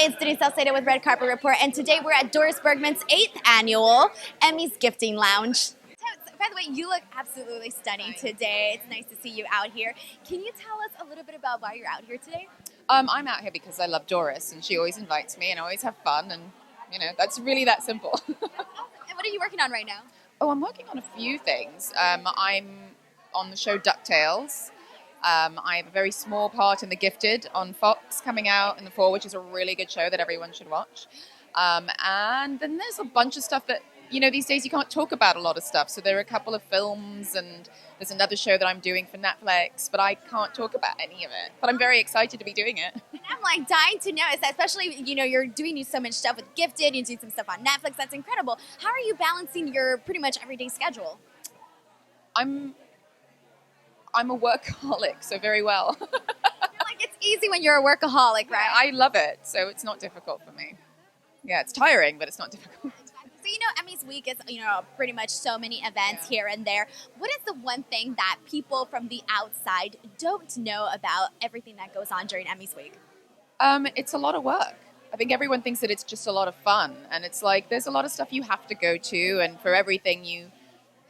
Hey, it's Denise Salcedo with Red Carpet Report, and today we're at Doris Bergman's 8th annual Emmys Gifting Lounge. By the way, you look absolutely stunning today. It's nice to see you out here. Can you tell us a little bit about why you're out here today? I'm out here because I love Doris, and she always invites me, and I always have fun, and that's really that simple. And what are you working on right now? Oh, I'm working on a few things. I'm on the show DuckTales. I have a very small part in The Gifted on Fox coming out in the fall, which is a really good show that everyone should watch. And then there's a bunch of stuff that, these days you can't talk about a lot of stuff. So there are a couple of films, and there's another show that I'm doing for Netflix, but I can't talk about any of it. But I'm very excited to be doing it. And I'm dying to know, especially, you're doing so much stuff with Gifted, you do some stuff on Netflix, that's incredible. How are you balancing your pretty much everyday schedule? I'm a workaholic, so very well. It's easy when you're a workaholic, right? Yeah, I love it, so it's not difficult for me. Yeah, it's tiring, but it's not difficult. So, Emmys Week is, pretty much so many events here and there. What is the one thing that people from the outside don't know about everything that goes on during Emmys Week? It's a lot of work. I think everyone thinks that it's just a lot of fun, and it's like there's a lot of stuff you have to go to, and for everything you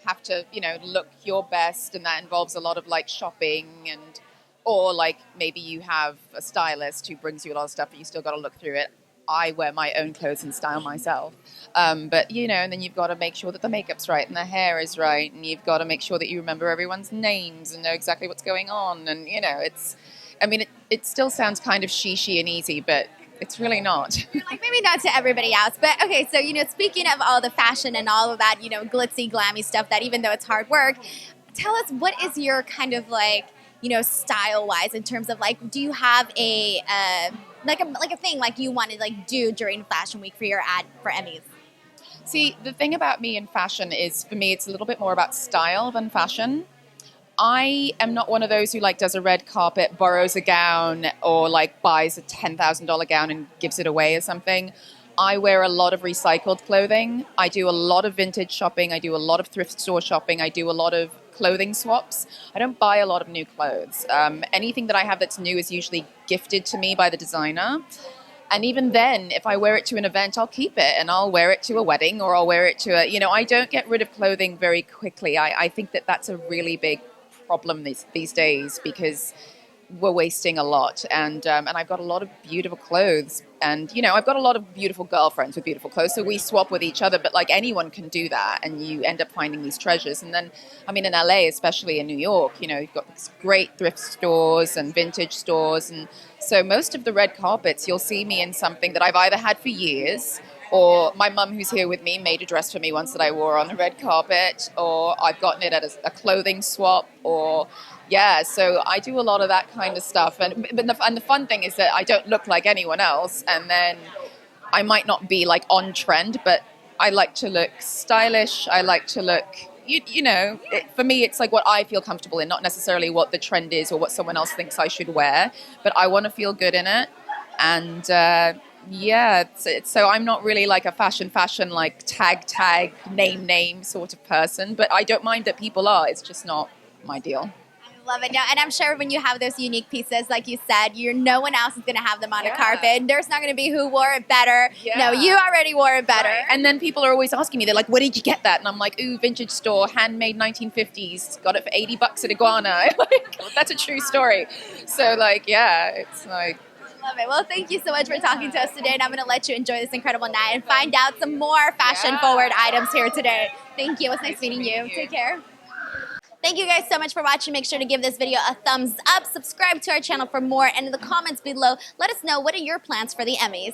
have to, look your best, and that involves a lot of shopping, or maybe you have a stylist who brings you a lot of stuff and you still got to look through it. I wear my own clothes and style myself. But and then you've got to make sure that the makeup's right and the hair is right, and you've got to make sure that you remember everyone's names and know exactly what's going on. And, it still sounds kind of shishy and easy, but it's really not. Maybe not to everybody else. But, okay, so, speaking of all the fashion and all of that, glitzy, glammy stuff that even though it's hard work, tell us what is your kind of style-wise in terms of do you have a thing you want to do during Fashion Week for your ad for Emmys? See, the thing about me in fashion is, for me, it's a little bit more about style than fashion. I am not one of those who does a red carpet, borrows a gown, or buys a $10,000 gown and gives it away or something. I wear a lot of recycled clothing. I do a lot of vintage shopping. I do a lot of thrift store shopping. I do a lot of clothing swaps. I don't buy a lot of new clothes. Anything that I have that's new is usually gifted to me by the designer. And even then, if I wear it to an event, I'll keep it, and I'll wear it to a wedding, or I'll wear it to I don't get rid of clothing very quickly. I think that that's a really big problem these days, because we're wasting a lot, and I've got a lot of beautiful clothes, and I've got a lot of beautiful girlfriends with beautiful clothes, so we swap with each other, but anyone can do that, and you end up finding these treasures. And then in LA, especially in New York, you've got these great thrift stores and vintage stores, and so most of the red carpets you'll see me in something that I've either had for years, or my mum, who's here with me, made a dress for me once that I wore on the red carpet, or I've gotten it at a clothing swap, or so I do a lot of that kind of stuff. And the fun thing is that I don't look like anyone else, and then I might not be on trend, but I like to look stylish. I like to look, for me, it's what I feel comfortable in, not necessarily what the trend is or what someone else thinks I should wear, but I want to feel good in it. And so I'm not really a fashion tag name sort of person, but I don't mind that people are. It's just not my deal. I love it. No, and I'm sure when you have those unique pieces, like you said, no one else is going to have them on a carpet. There's not going to be who wore it better. Yeah. No, you already wore it better. Right. And then people are always asking me, they're like, where did you get that? And I'm like, ooh, vintage store, handmade 1950s, got it for $80 at Iguana. That's a true story. So it's Love it. Well, thank you so much for talking to us today, and I'm going to let you enjoy this incredible night and find out some more fashion-forward items here today. Thank you. It was nice meeting you. Take care. Thank you guys so much for watching. Make sure to give this video a thumbs up, subscribe to our channel for more, and in the comments below, let us know what are your plans for the Emmys.